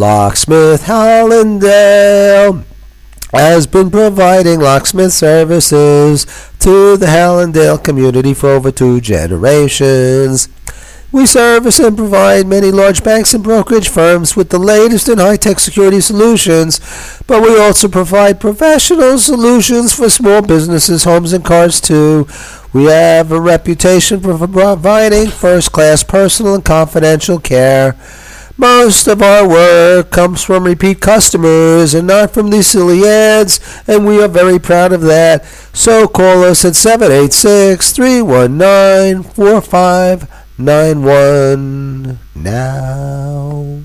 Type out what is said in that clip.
Locksmith Hallandale has been providing locksmith services to the Hallandale community for over 2 generations. We service and provide many large banks and brokerage firms with the latest in high-tech security solutions, but we also provide professional solutions for small businesses, homes, and cars too. We have a reputation for providing first-class personal and confidential care. Most of our work comes from repeat customers and not from these silly ads, and we are very proud of that. So call us at 786-319-4591 now.